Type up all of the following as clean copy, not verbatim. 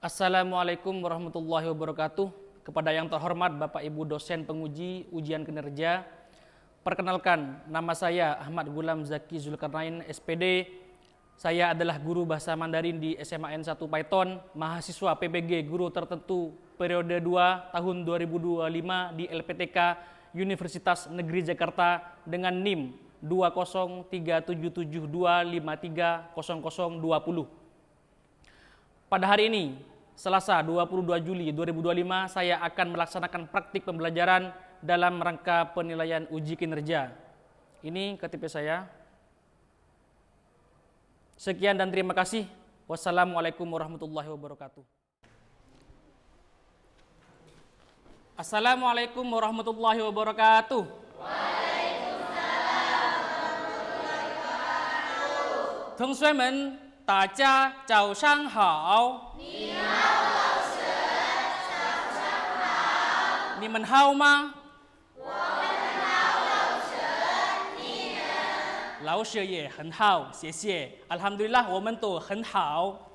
Assalamualaikum warahmatullahi wabarakatuh. Kepada yang terhormat Bapak Ibu dosen penguji ujian kinerja, perkenalkan, nama saya Ahmad Gulam Zaki Zulkarnain SPD. Saya adalah guru bahasa Mandarin di SMA N1 Python, mahasiswa PBG guru tertentu periode 2 tahun 2025 di LPTK Universitas Negeri Jakarta dengan NIM 2037772530020. Pada hari ini, Selasa 22 Juli 2025, saya akan melaksanakan praktik pembelajaran dalam rangka penilaian uji kinerja. Ini KTP saya. Sekian dan terima kasih. Wassalamualaikum warahmatullahi wabarakatuh. Assalamualaikum warahmatullahi wabarakatuh. Waalaikumsalam warahmatullahi wabarakatuh. 同学们，大家早上好。你好，老师。早上好。你们好吗？我们好，老师。你呢？老师也很好，谢谢。Alhamdulillah， 我们都很好。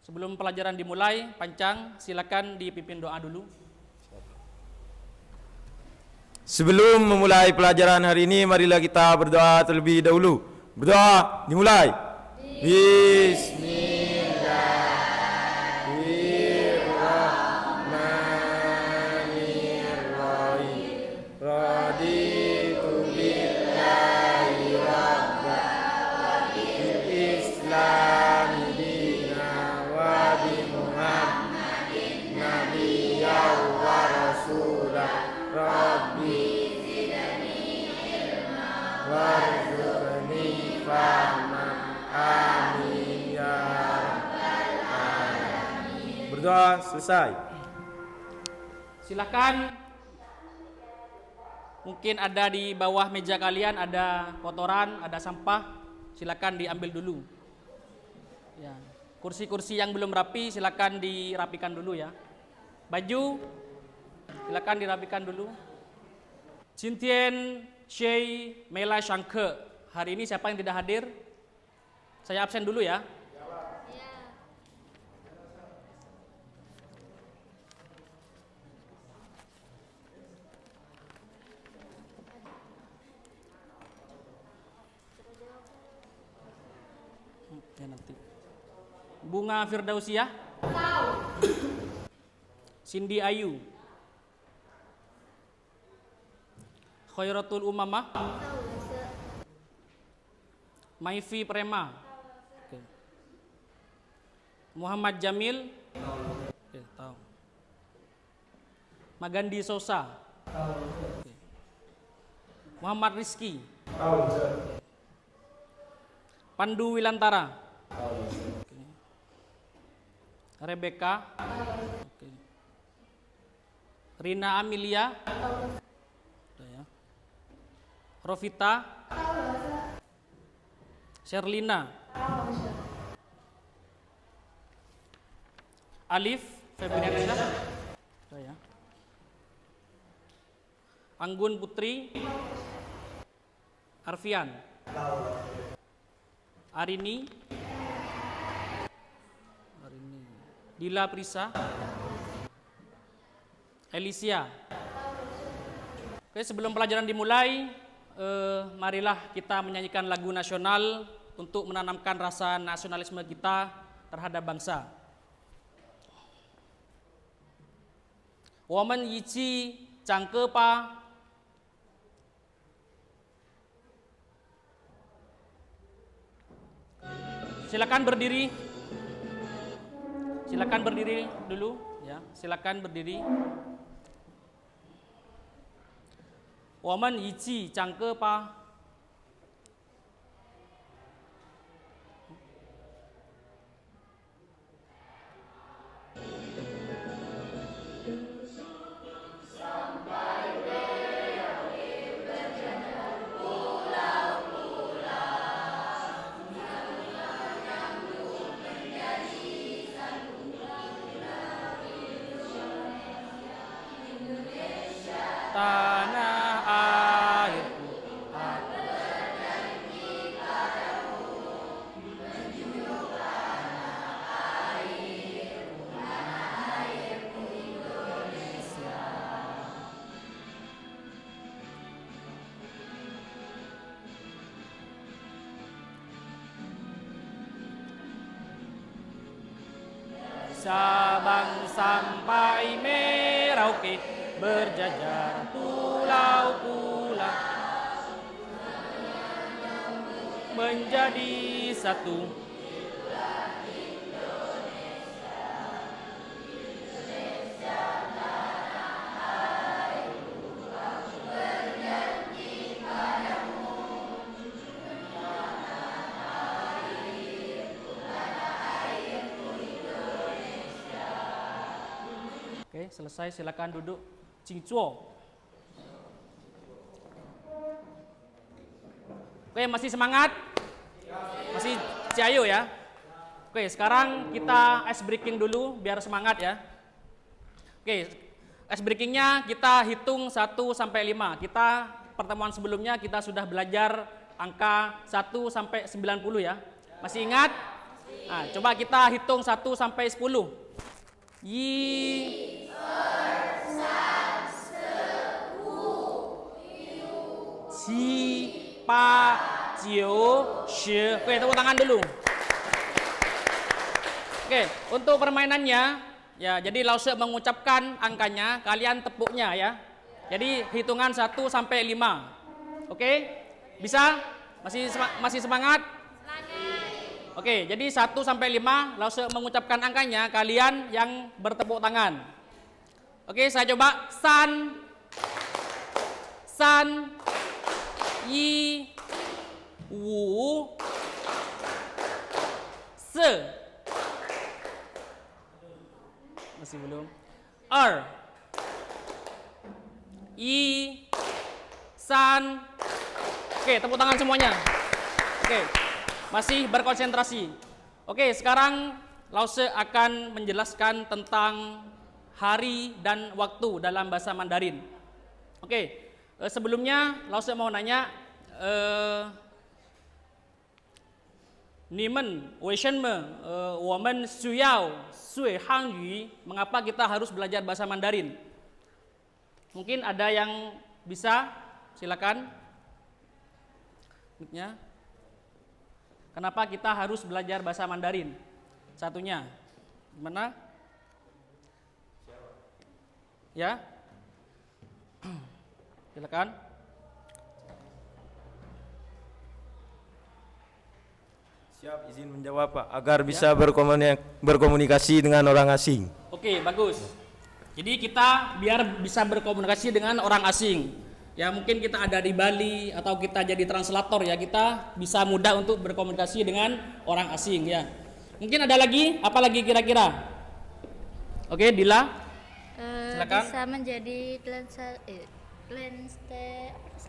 Sebelum pelajaran dimulai, Pancang, silakan dipimpin doa dulu. Sebelum memulai pelajaran hari ini, marilah kita berdoa terlebih dahulu. Berdoa, dimulai. Bismillahirrahmanirrahim. Raditu billahi rabba wa bil islami dina wa bi Muhammadin nabiyyan wa rasulah. Rabbi zidni ilma warzuqni fahma. Amin ya rabbal alamin. Berdoa selesai. Silakan. Mungkin ada di bawah meja kalian ada kotoran, ada sampah. Silakan diambil dulu. Ya, kursi-kursi yang belum rapi silakan dirapikan dulu ya. Baju silakan dirapikan dulu. 今天 Syekh Mela Syangke. Hari ini siapa yang tidak hadir? Saya absen dulu ya. Ya nanti. Bunga Firdausiah. Cindy Ayu. Khairatul Umamah. Maifi Prema. Oke. Muhammad Jamil. Oke, tahu. Magandi Sosa. Oke. Muhammad Rizki. Oke. Pandu Wilantara. Oke. Rebecca. Oke. Rina Amelia. Rofita, Sherlina, Alif, Febriansyah, Anggun Putri, Arfian, Arini, Dila Prisa, Elisia. Oke, sebelum pelajaran dimulai, marilah kita menyanyikan lagu nasional untuk menanamkan rasa nasionalisme kita terhadap bangsa. Women yici cangke pa. Silakan berdiri. Silakan berdiri dulu ya. Silakan berdiri. 我们一起唱歌吧。tanah airku Sabang sampai Merauke, berjajar pulau-pulau menjadi satu. Oke, selesai, silakan duduk. Cingcuo. Oke, masih semangat? Masih ciayo ya? Oke, sekarang kita ice breaking dulu biar semangat ya. Oke, ice breakingnya kita hitung 1 sampai 5. Kita pertemuan sebelumnya kita sudah belajar angka 1 sampai 90 ya. Masih ingat? Nah, coba kita hitung 1 sampai 10. Yi Ci, pa, jiu, shi. Oke, tepuk tangan dulu. Oke, untuk permainannya, ya, jadi Lause mengucapkan angkanya, kalian tepuknya ya. Jadi hitungan 1 sampai 5. Oke, bisa? Masih semangat? Oke, jadi 1 sampai 5, Lause mengucapkan angkanya, kalian yang bertepuk tangan. Oke, saya coba. San, yi, wu, se. Masih belum. I, san. Oke, tepuk tangan semuanya. Oke, masih berkonsentrasi. Oke, sekarang Lause akan menjelaskan tentang hari dan waktu dalam bahasa Mandarin. Oke. Sebelumnya, Lause mau nanya, Nimen, Weishenme, Women Suyao, Sui Hangyu, mengapa kita harus belajar bahasa Mandarin? Mungkin ada yang bisa, silakan. Mic-nya. Kenapa kita harus belajar bahasa Mandarin? Satunya, gimana? Ya? Silakan. Siap, izin menjawab Pak, agar bisa berkomunikasi dengan orang asing. Oke, bagus. Jadi kita biar bisa berkomunikasi dengan orang asing. Ya mungkin kita ada di Bali atau kita jadi translator ya, kita bisa mudah untuk berkomunikasi dengan orang asing ya. Mungkin ada lagi, apa lagi kira-kira? Oke, Dila. Silakan. Bisa menjadi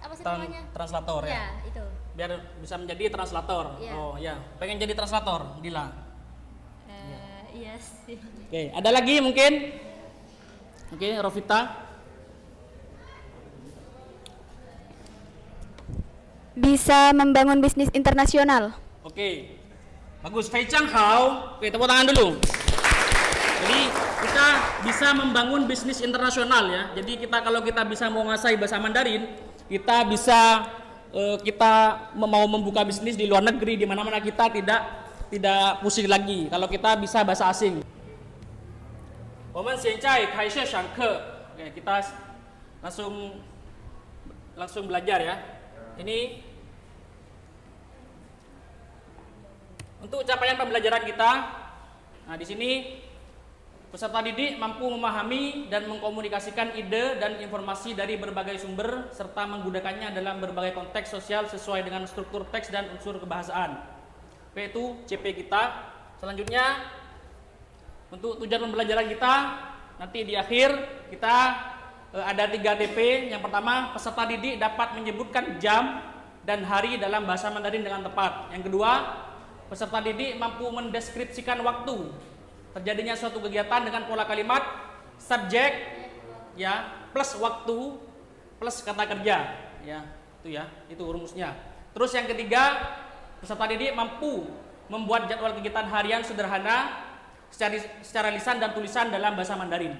apa sih namanya? Translator ya. Ya, itu. Biar bisa menjadi translator. Ya. Oh ya, pengen jadi translator, Dila. Iya sih. Oke, ada lagi mungkin? Oke, Rovita. Bisa membangun bisnis internasional. Oke, bagus. Fei Chang Hao. Oke, tepuk tangan dulu. Jadi kita bisa membangun bisnis internasional ya. Jadi kalau kita bisa menguasai bahasa Mandarin, kita bisa mau membuka bisnis di luar negeri, di mana-mana kita tidak pusing lagi kalau kita bisa bahasa asing. Oke, kita langsung belajar ya. Ini untuk capaian pembelajaran kita. Nah, di sini peserta didik mampu memahami dan mengkomunikasikan ide dan informasi dari berbagai sumber serta menggunakannya dalam berbagai konteks sosial sesuai dengan struktur teks dan unsur kebahasaan. Oke, itu CP kita. Selanjutnya, untuk tujuan pembelajaran kita, nanti di akhir kita ada 3 TP. Yang pertama, peserta didik dapat menyebutkan jam dan hari dalam bahasa Mandarin dengan tepat. Yang kedua, peserta didik mampu mendeskripsikan waktu terjadinya suatu kegiatan dengan pola kalimat subjek ya plus waktu plus kata kerja ya, itu rumusnya. Terus yang ketiga, peserta didik mampu membuat jadwal kegiatan harian sederhana secara lisan dan tulisan dalam bahasa Mandarin.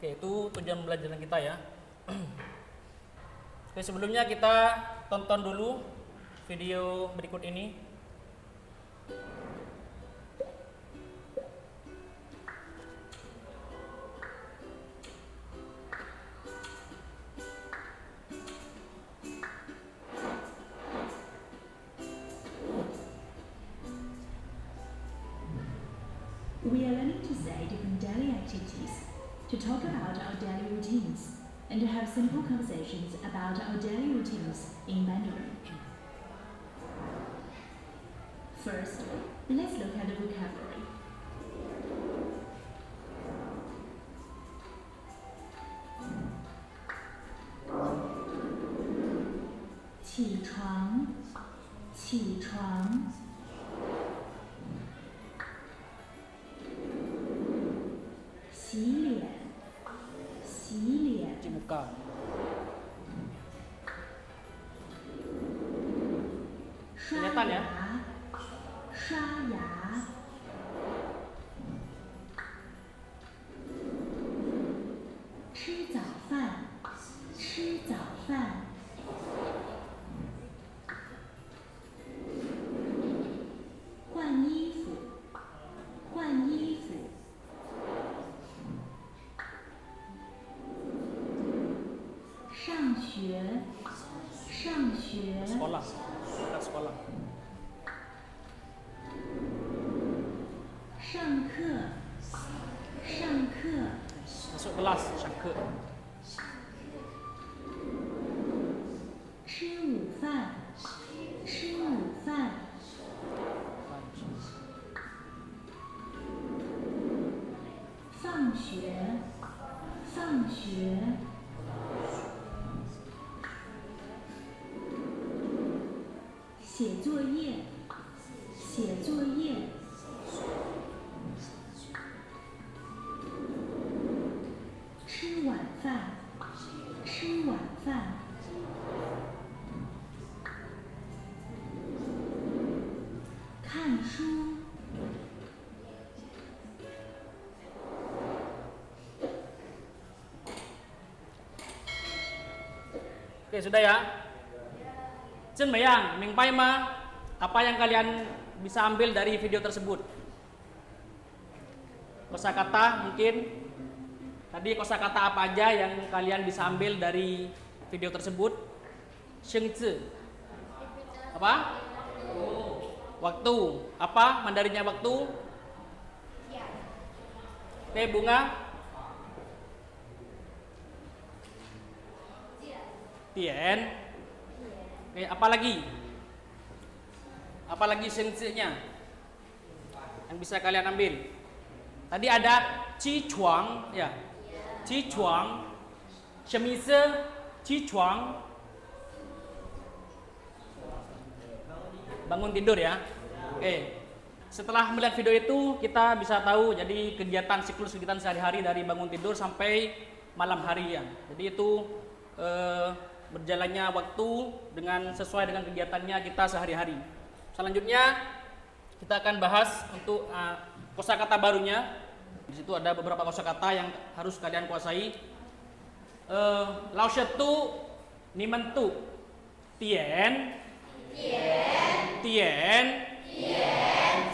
Oke, itu tujuan pembelajaran kita ya. Oke, sebelumnya kita tonton dulu video berikut ini. We are learning to say different daily activities, to talk about our daily routines, and to have simple conversations about our daily routines in Mandarin. First, let's look at the vocabulary. 起床，起床。洗脸，洗脸。 Cuci muka. 刷 Kelihatan ya? 牙，刷牙。吃早饭，吃早饭。换衣服，换衣服。上学，上学。 Sekolah. Berangkat sekolah. 上课，上课。 Masuk kelas, syakir. 吃午饭，吃午饭。放学，放学。写作业，写作业。吃晚饭，吃晚饭。看书。 Oke, sudah ya. Cenmayang, mingpai ma, apa yang kalian bisa ambil dari video tersebut? Kosakata mungkin. Tadi kosakata apa aja yang kalian bisa ambil dari video tersebut? Shengzi. Apa? Waktu. Apa Mandarinnya waktu? Oke, bunga. Tien. Oke, apa lagi? Apa lagi shengzi-nya yang bisa kalian ambil? Tadi ada qi chuang, ya. Qi chuang. Shemise qi chuang. Bangun tidur ya. Oke. Setelah melihat video itu kita bisa tahu jadi siklus kegiatan sehari-hari dari bangun tidur sampai malam hari ya. Jadi itu berjalannya waktu sesuai dengan kegiatannya kita sehari-hari. Selanjutnya kita akan bahas untuk kosakata barunya. Di situ ada beberapa kosakata yang harus kalian kuasai. Lao shetu nimentu tien tien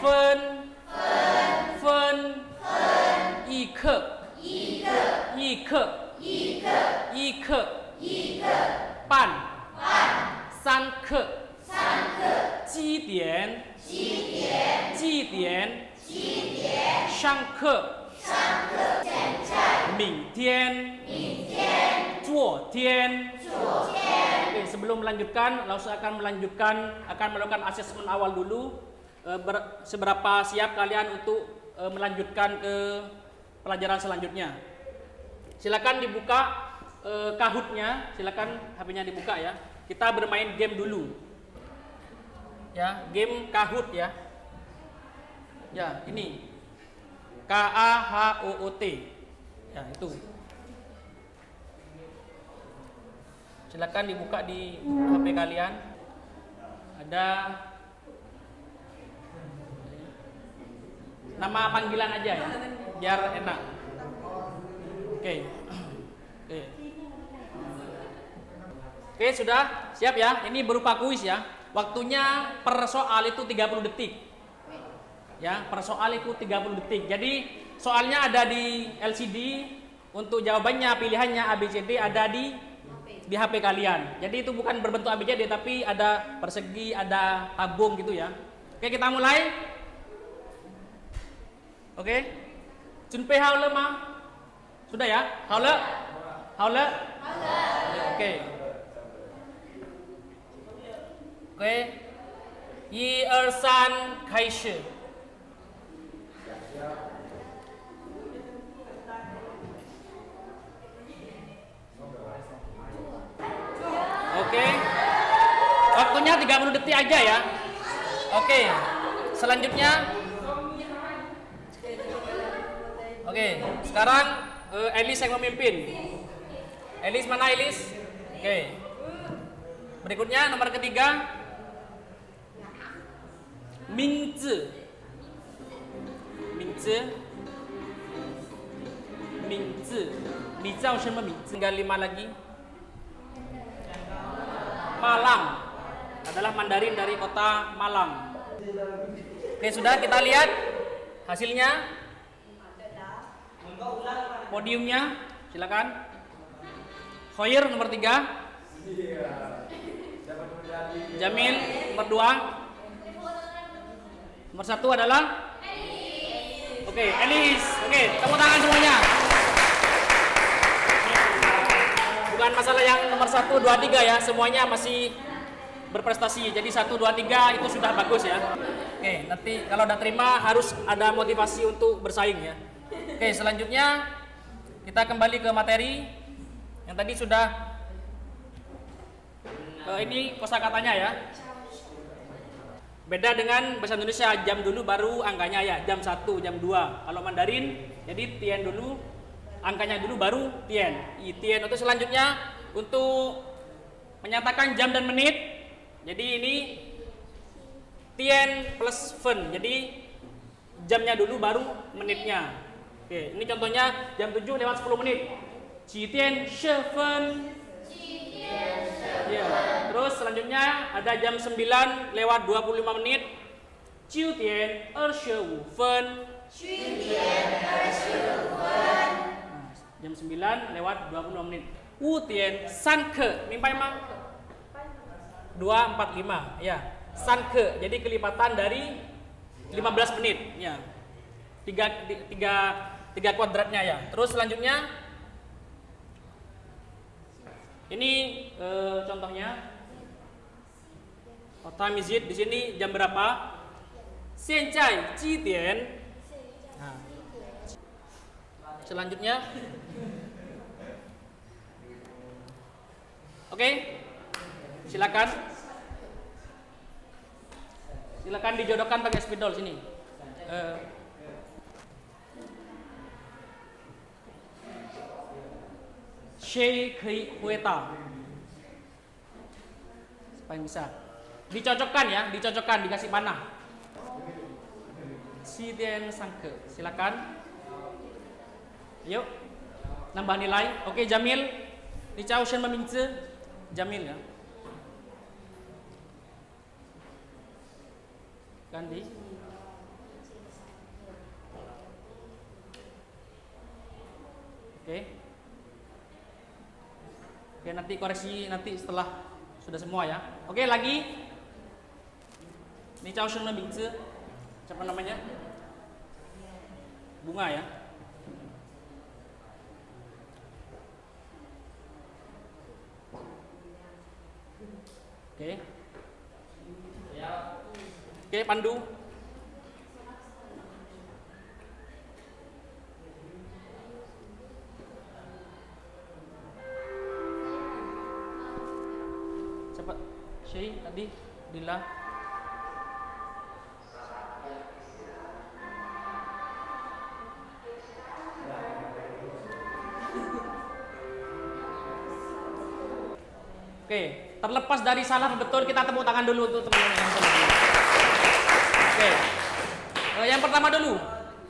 fen fen yi ke半三刻几点上课明天昨天。Oke, sebelum melanjutkan, Lausa akan melakukan asesmen awal dulu. Seberapa siap kalian untuk melanjutkan ke pelajaran selanjutnya. Silakan dibuka Kahootnya, silakan HP-nya dibuka ya. Kita bermain game dulu. Ya, game Kahoot ya. Ya, ini. Kahoot. Ya, itu. Silakan dibuka di HP kalian. Ada nama panggilan aja ya, biar enak. Oke. Oke, sudah siap ya. Ini berupa kuis ya. Waktunya per soal itu 30 detik. Ya, per soal itu 30 detik. Jadi soalnya ada di LCD, untuk jawabannya pilihannya ABCD ada di HP kalian. Jadi itu bukan berbentuk ABCD tapi ada persegi, ada tabung gitu ya. Oke, kita mulai. Oke. Junpei hao le ma? Sudah ya? Hao le? Hao le? Oke. Oke. Yi er san kai shi. Oke. Waktunya 30 detik aja ya. Oke. Selanjutnya. Oke, sekarang Elis yang memimpin. Elis mana Elis? Oke. Berikutnya nomor ketiga. Mingzi. Mingzi. Mingzi. Ni zhao shen me mingzi? Tinggal 5 lagi. Malang adalah Mandarin dari kota Malang. Oke, sudah kita lihat hasilnya. Podiumnya, silakan. Khoir nomor 3. Jamil nomor 2. Nomor 1 adalah Oke, Elis. Oke, tepuk tangan semuanya. Bukan masalah yang nomor 1, 2, 3 ya, semuanya masih berprestasi. Jadi 1, 2, 3 itu sudah bagus ya. Oke, nanti kalau udah terima harus ada motivasi untuk bersaing ya. Oke, selanjutnya kita kembali ke materi yang tadi sudah ini kosakatanya ya. Beda dengan bahasa Indonesia, jam dulu baru angkanya ya, jam 1, jam 2. Kalau Mandarin jadi tian dulu, angkanya dulu baru tian. Tian itu selanjutnya untuk menyatakan jam dan menit. Jadi ini tian plus fen. Jadi jamnya dulu baru menitnya. Oke, ini contohnya jam 7 lewat 10 menit. Qitian shefen. Ya. Terus selanjutnya ada jam 9 lewat 25 menit. Qitian 25 fen. Jam 9 lewat 25 menit. Wutian sanke. Mimpai mah? 245. Ya. Sanke. Jadi kelipatan dari 15 menit. Ya. Tiga kuadratnya ya. Terus selanjutnya ini contohnya time is it, di sini jam berapa? Xianzai ji dian. Nah. Selanjutnya Oke. Silakan. Silakan dijodohkan pakai spidol sini. She kei hueta. Siapa yang bisa? Dicocokkan ya, dicocokkan, dikasih panah. Si Dian Sangke, silakan. Yuk, nambah nilai. Oke, Jamil. Di Chao Shen Memingzi, Jamil ya. Ganti. Oke. Oke, nanti koreksi nanti setelah sudah semua ya. Oke, lagi. Ini Chao Shen Memingzi. Siapa namanya? Bunga ya. Oke. Oke, Pandu. Cepat. Syai tadi Dila. Oke, terlepas dari salah atau betul, kita tepuk tangan dulu untuk teman-teman yang salah. Oke, yang pertama dulu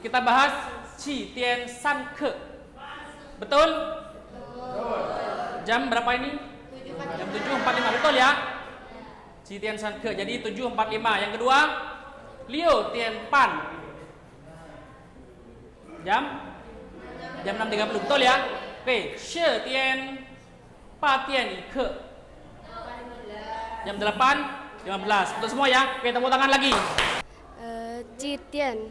kita bahas Qi Tian San Ke. Betul? Jam berapa ini? Jam 7.45, betul ya? Qi Tian San Ke, jadi 7.45. Yang kedua, Liu Tian Pan. Jam 6.30, betul ya? Oke, Shi Tian Pa Tian Ke. Jam 8.15. Untuk semua ya. Oke, tepuk tangan lagi. Jitian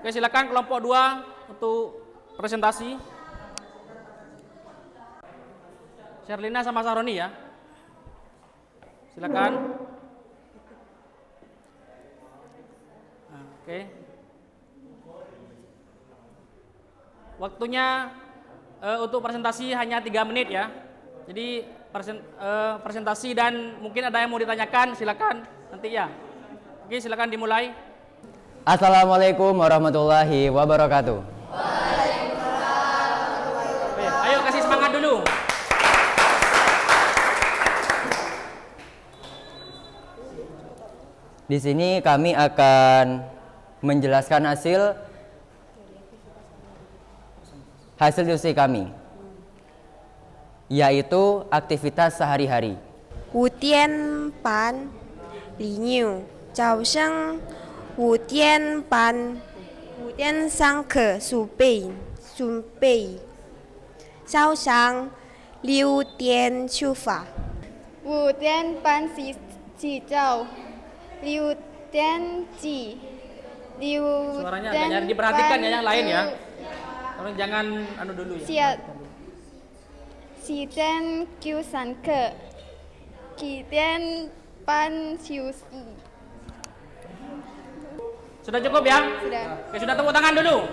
Oke, silakan kelompok 2 untuk presentasi. Sherlina sama Saroni ya. Silakan. Nah, oke. Waktunya untuk presentasi hanya 3 menit ya. Jadi presentasi dan mungkin ada yang mau ditanyakan, silakan nanti ya. Oke, silakan dimulai. Assalamualaikum warahmatullahi wabarakatuh. Oke, ayo kasih semangat dulu. Di sini kami akan menjelaskan hasil diskusi kami, yaitu aktivitas sehari-hari. 5点半离纽，早上5点半5点上课准备，早上6点出发。5点半洗澡，6点几Suaranya agak nyari, diperhatikan ya yang lain ya. Tolong jangan anu dulu ya. 7点9上课，7点半休息。 Sudah cukup ya? Sudah. Oke, sudah tepuk tangan dulu.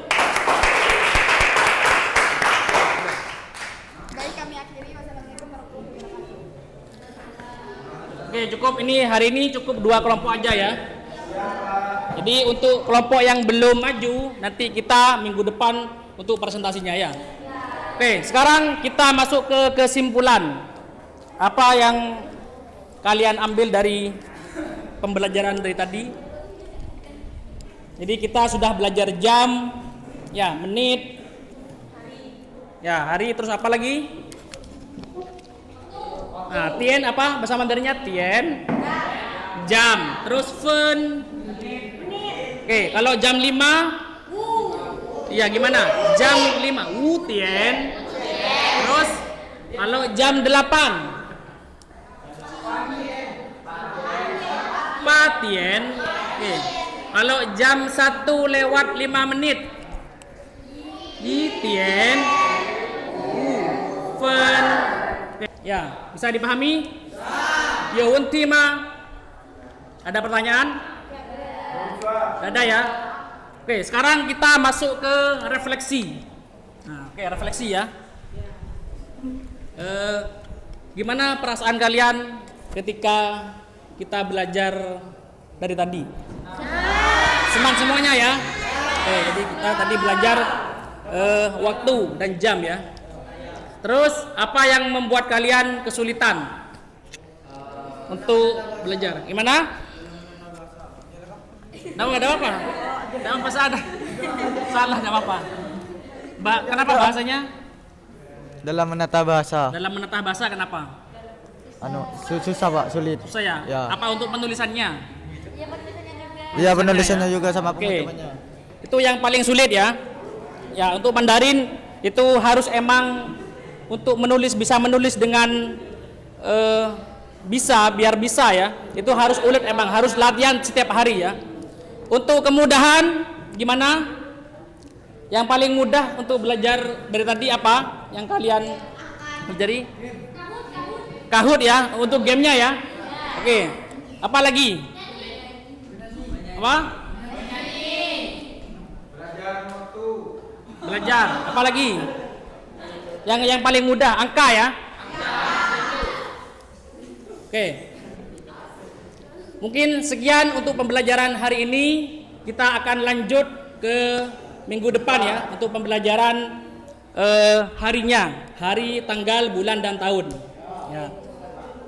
Baik, kami akhiri. Wassalamualaikum warahmatullahi wabarakatuh. Oke, cukup, ini hari ini cukup 2 kelompok aja ya. Jadi untuk kelompok yang belum maju, nanti kita minggu depan untuk presentasinya ya. Oke, sekarang kita masuk ke kesimpulan. Apa yang kalian ambil dari pembelajaran dari tadi? Jadi kita sudah belajar jam, ya menit, ya hari, terus apa lagi? Nah, tien apa bahasa Mandarinnya? Tien, jam, terus fen. Oke, kalau jam 5, iya gimana? Jam 5, tien. Terus kalau jam 8, patien. Oke. Kalau jam 1:05, tien, fen. Ya, bisa dipahami? Ya, untima. Ada pertanyaan? Ada ya? Oke, sekarang kita masuk ke refleksi. Nah, oke, refleksi ya. Gimana perasaan kalian ketika kita belajar dari tadi? Senang semuanya ya? Oke, jadi kita tadi belajar waktu dan jam ya. Terus apa yang membuat kalian kesulitan untuk belajar? Gimana? Nggak ada apa? Nggak apa salah. Salah nggak apa-apa. Kenapa bahasanya? Dalam menata bahasa. Dalam menata bahasa kenapa? Susah Pak, sulit. Susah ya? Ya. Apa untuk penulisannya? Iya, penulisannya juga sama Oke. teman-temannya. Itu yang paling sulit ya. Ya, untuk Mandarin itu harus emang untuk menulis, bisa menulis dengan biar bisa ya. Itu harus ulet, emang harus latihan setiap hari ya. Untuk kemudahan gimana? Yang paling mudah untuk belajar dari tadi apa? Yang kalian pelajari? Kahoot ya, untuk gamenya ya. Oke. Apa lagi? Apa? Belajar. Apa lagi? Yang paling mudah, angka ya. Oke. Mungkin sekian untuk pembelajaran hari ini. Kita akan lanjut ke minggu depan ya untuk pembelajaran harinya, hari, tanggal, bulan dan tahun. Ya.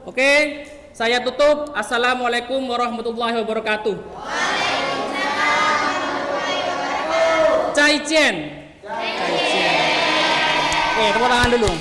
Oke, saya tutup. Assalamualaikum warahmatullahi wabarakatuh. Cai Cien. Oke, tepuk tangan dulu.